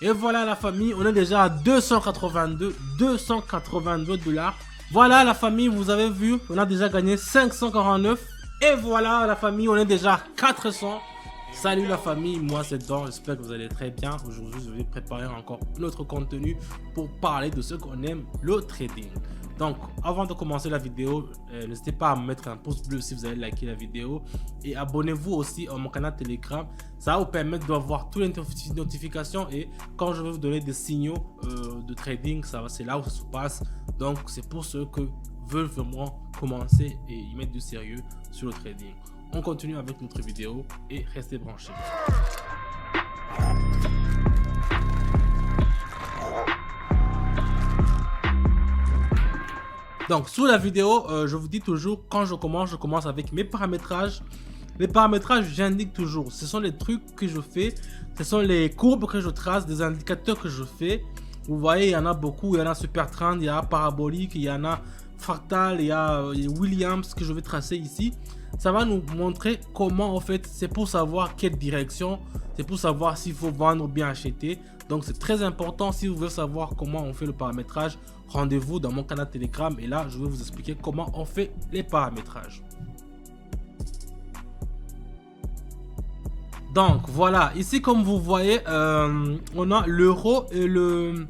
Et voilà la famille, on est déjà à 282 $. Voilà la famille, vous avez vu, on a déjà gagné 549. Et voilà la famille, on est déjà à 400. Salut la famille, moi c'est Don, j'espère que vous allez très bien. Aujourd'hui je vais préparer encore notre contenu pour parler de ce qu'on aime, le trading. Donc avant de commencer la vidéo, n'hésitez pas à mettre un pouce bleu si vous avez liké la vidéo. Et abonnez-vous aussi à mon canal Telegram. Ça va vous permettre d'avoir toutes les notifications. Et quand je vais vous donner des signaux de trading, c'est là où ça se passe. Donc c'est pour ceux que veulent vraiment commencer et y mettre du sérieux sur le trading. On continue avec notre vidéo et restez branchés. Donc sous la vidéo, je vous dis toujours, quand je commence avec mes paramétrages. Les paramétrages, j'indique toujours, ce sont les trucs que je fais, ce sont les courbes que je trace, des indicateurs que je fais. Vous voyez, il y en a beaucoup, il y en a Super Trend, il y a Parabolique, il y en a Fractal, il y a Williams que je vais tracer ici. Ça va nous montrer comment, en fait, c'est pour savoir quelle direction, c'est pour savoir s'il faut vendre ou bien acheter. Donc c'est très important. Si vous voulez savoir comment on fait le paramétrage, rendez-vous dans mon canal Telegram et là je vais vous expliquer comment on fait les paramétrages. Donc voilà, ici comme vous voyez, on a l'euro et le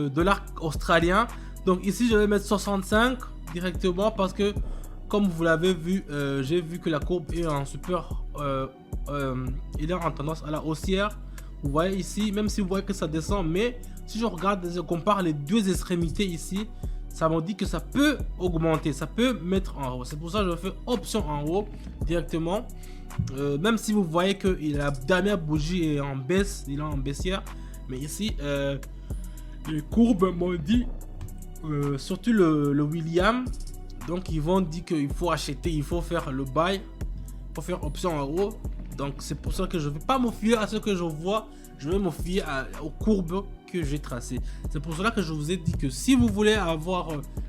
dollar australien. Donc ici je vais mettre 65 directement parce que comme vous l'avez vu, j'ai vu que la courbe est en super, il est en tendance à la haussière. Vous voyez ici, même si vous voyez que ça descend, mais si je regarde, je compare les deux extrémités ici, ça me dit que ça peut augmenter, ça peut mettre en haut. C'est pour ça que je fais option en haut directement. Même si vous voyez que la dernière bougie est en baisse, il est en baissière, mais ici les courbes m'ont dit, surtout le William, donc ils vont dire qu'il faut acheter, il faut faire le buy, il faut faire option en haut. Donc c'est pour ça que je ne vais pas me fier à ce que je vois, je vais me fier aux courbes que j'ai tracées. C'est pour cela que je vous ai dit que si vous voulez avoir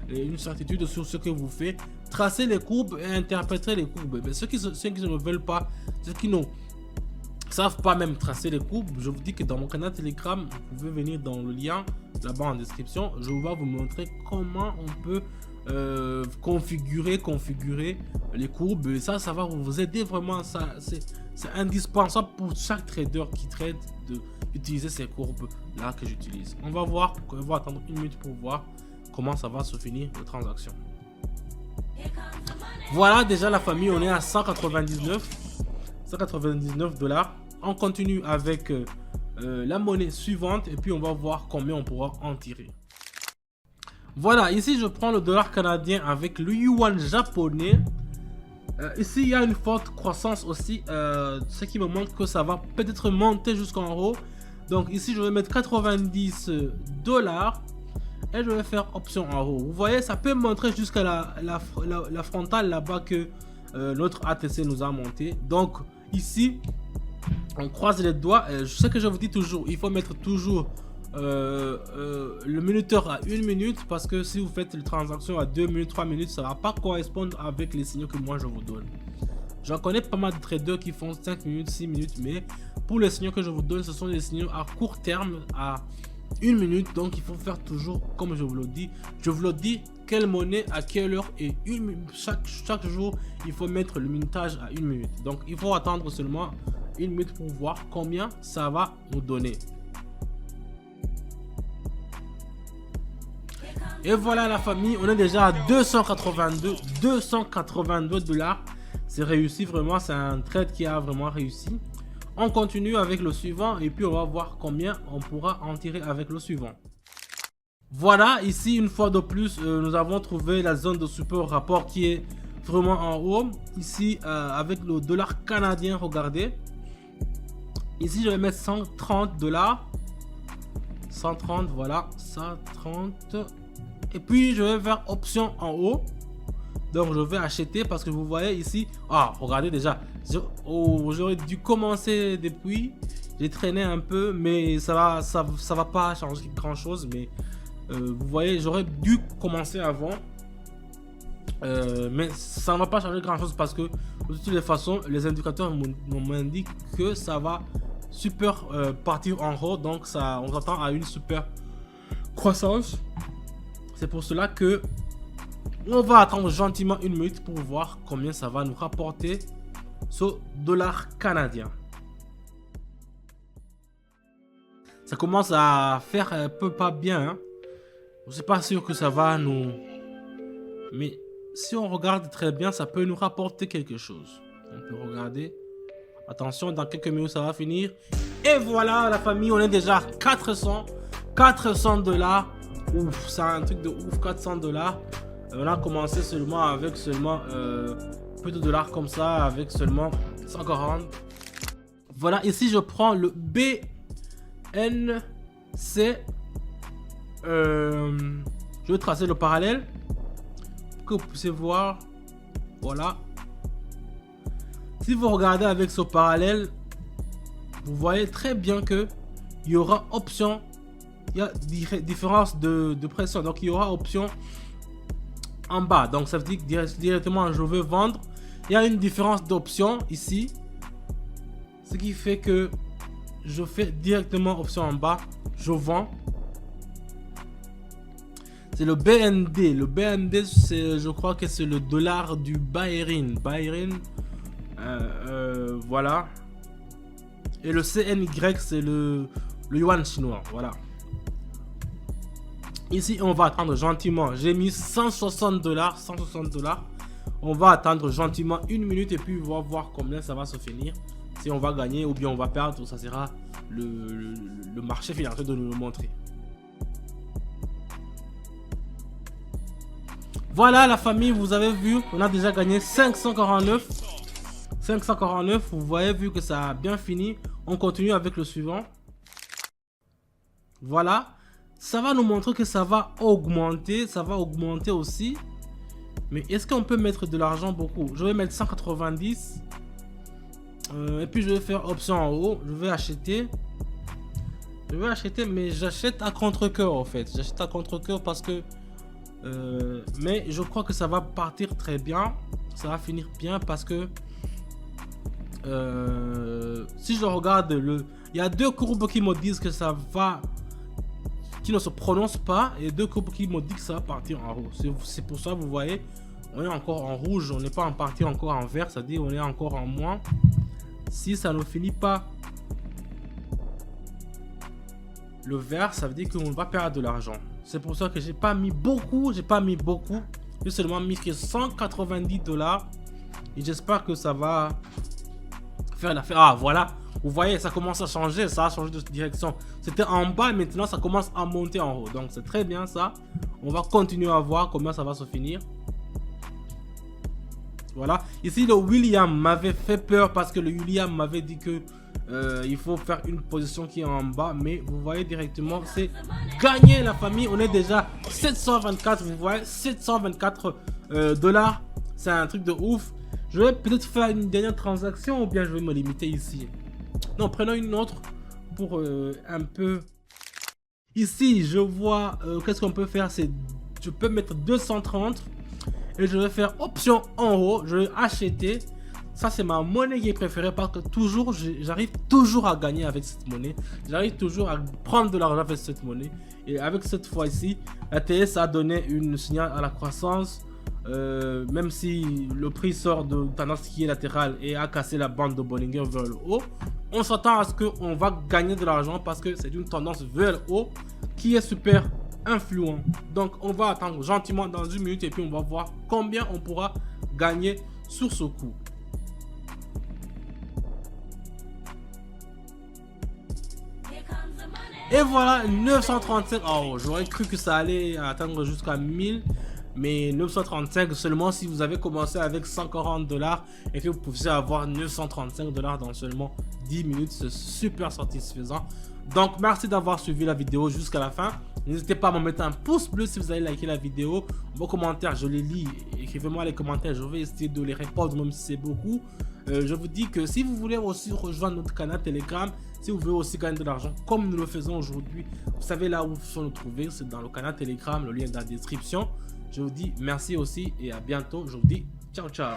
une certitude sur ce que vous faites, tracez les courbes et interprétez les courbes. Mais ceux qui ne veulent pas, ceux qui ne savent pas même tracer les courbes, je vous dis que dans mon canal Telegram, vous pouvez venir dans le lien là-bas en description. Je vais vous montrer comment on peut configurer les courbes. Et ça va vous aider vraiment. C'est indispensable pour chaque trader qui trade d'utiliser ces courbes là que j'utilise. On va voir, on va attendre une minute pour voir comment ça va se finir la transaction. Voilà, déjà la famille, on est à 199 $. On continue avec la monnaie suivante et puis on va voir combien on pourra en tirer. Voilà, ici je prends le dollar canadien avec le yuan japonais. Ici il y a une forte croissance aussi, ce qui me montre que ça va peut-être monter jusqu'en haut. Donc ici je vais mettre 90 $ et je vais faire option en haut. Vous voyez, ça peut montrer jusqu'à la frontale là-bas que notre ATC nous a monté. Donc ici on croise les doigts. Je sais que je vous dis toujours, il faut mettre toujours le minuteur à 1 minute, parce que si vous faites les transactions à 2 minutes, 3 minutes, ça va pas correspondre avec les signaux que moi je vous donne. J'en connais pas mal de traders qui font 5 minutes, 6 minutes, mais pour les signaux que je vous donne, ce sont des signaux à court terme, à 1 minute. Donc il faut faire toujours comme je vous le dis. Je vous le dis, quelle monnaie, à quelle heure, et chaque jour, il faut mettre le minutage à 1 minute. Donc il faut attendre seulement 1 minute pour voir combien ça va nous donner. Et voilà la famille, on est déjà à 282 $. C'est réussi vraiment, c'est un trade qui a vraiment réussi. On continue avec le suivant et puis on va voir combien on pourra en tirer avec le suivant. Voilà, ici une fois de plus, nous avons trouvé la zone de support rapport qui est vraiment en haut. Ici avec le dollar canadien, regardez. Ici je vais mettre 130 $. 130, voilà, 130. Et puis je vais faire option en haut. Donc je vais acheter parce que vous voyez ici. Ah, regardez déjà. J'aurais dû commencer depuis. J'ai traîné un peu, mais ça va pas changer grand chose. Mais vous voyez, j'aurais dû commencer avant. Mais ça ne va pas changer grand chose parce que de toutes les façons, les indicateurs m'indiquent que ça va super partir en haut. Donc ça, on s'attend à une super croissance. C'est pour cela que on va attendre gentiment une minute pour voir combien ça va nous rapporter ce dollar canadien. Ça commence à faire un peu pas bien, hein. Je suis pas sûr que ça va nous... Mais si on regarde très bien, ça peut nous rapporter quelque chose. On peut regarder. Attention, dans quelques minutes, ça va finir. Et voilà, la famille, on est déjà à 400 $. Ouf, c'est un truc de ouf, 400 $. On a commencé seulement avec peu de dollars comme ça, avec seulement 140. Voilà, ici, je prends le BNC. Je vais tracer le parallèle pour que vous puissiez voir. Voilà. Si vous regardez avec ce parallèle, vous voyez très bien que il y aura option. Il y a différence de pression. Donc il y aura option en bas. Donc ça veut dire que directement je veux vendre. Il y a une différence d'option ici. Ce qui fait que je fais directement option en bas. Je vends. C'est le BND. Le BND, je crois que c'est le dollar du Bahreïn. Voilà. Et le CNY, c'est le yuan chinois. Voilà. Ici, on va attendre gentiment. J'ai mis 160 $. 160 $. On va attendre gentiment une minute et puis on va voir combien ça va se finir. Si on va gagner ou bien on va perdre, ça sera le marché financier de nous le montrer. Voilà la famille, vous avez vu, on a déjà gagné 549. 549, vous voyez, vu que ça a bien fini. On continue avec le suivant. Voilà. Ça va nous montrer que ça va augmenter. Ça va augmenter aussi. Mais est-ce qu'on peut mettre de l'argent beaucoup? Je vais mettre 190. Et puis je vais faire option en haut. Je vais acheter. Mais j'achète à contre-cœur en fait. J'achète à contre-cœur parce que... mais je crois que ça va partir très bien. Ça va finir bien parce que... si je regarde il y a deux courbes qui me disent que ça va... qui ne se prononcent pas. Et deux courbes qui me disent que ça va partir en haut. C'est pour ça, vous voyez, on est encore en rouge. On n'est pas en partie encore en vert. C'est-à-dire on est encore en moins. Si ça ne finit pas le vert, ça veut dire qu'on va perdre de l'argent. C'est pour ça que j'ai pas mis beaucoup. J'ai seulement mis que 190 $. Et j'espère que ça va faire l'affaire. Ah voilà, vous voyez, ça commence à changer. Ça a changé de direction. C'était en bas, maintenant ça commence à monter en haut. Donc c'est très bien ça. On va continuer à voir comment ça va se finir. Voilà, ici le William m'avait fait peur parce que le William m'avait dit que il faut faire une position qui est en bas. Mais vous voyez directement, c'est gagné la famille. On est déjà 724, vous voyez, 724 $. C'est un truc de ouf. Je vais peut-être faire une dernière transaction ou bien je vais me limiter ici. Non, prenons une autre pour un peu. Ici, je vois, qu'est-ce qu'on peut faire, c'est, je peux mettre 230. Et je vais faire option en haut, je vais acheter. Ça c'est ma monnaie qui est préférée parce que toujours, j'arrive toujours à gagner avec cette monnaie. J'arrive toujours à prendre de l'argent avec cette monnaie. Et avec cette fois-ci, la TS a donné une signal à la croissance. Même si le prix sort de tendance qui est latérale et a cassé la bande de Bollinger vers le haut, on s'attend à ce qu'on va gagner de l'argent parce que c'est une tendance vers le haut qui est super influent. Donc on va attendre gentiment dans une minute et puis on va voir combien on pourra gagner sur ce coup. Et voilà, 935. Oh, j'aurais cru que ça allait atteindre jusqu'à 1000. Mais 935 seulement si vous avez commencé avec 140 $ et que vous pouvez avoir 935 $ dans seulement 10 minutes. C'est super satisfaisant. Donc merci d'avoir suivi la vidéo jusqu'à la fin. N'hésitez pas à me mettre un pouce bleu si vous avez liké la vidéo. Vos commentaires, je les lis. Écrivez-moi les commentaires, je vais essayer de les répondre même si c'est beaucoup. Je vous dis que si vous voulez aussi rejoindre notre canal Telegram, si vous voulez aussi gagner de l'argent comme nous le faisons aujourd'hui, vous savez là où vous pouvez nous trouver, c'est dans le canal Telegram, le lien est dans la description. Je vous dis merci aussi et à bientôt. Je vous dis ciao ciao.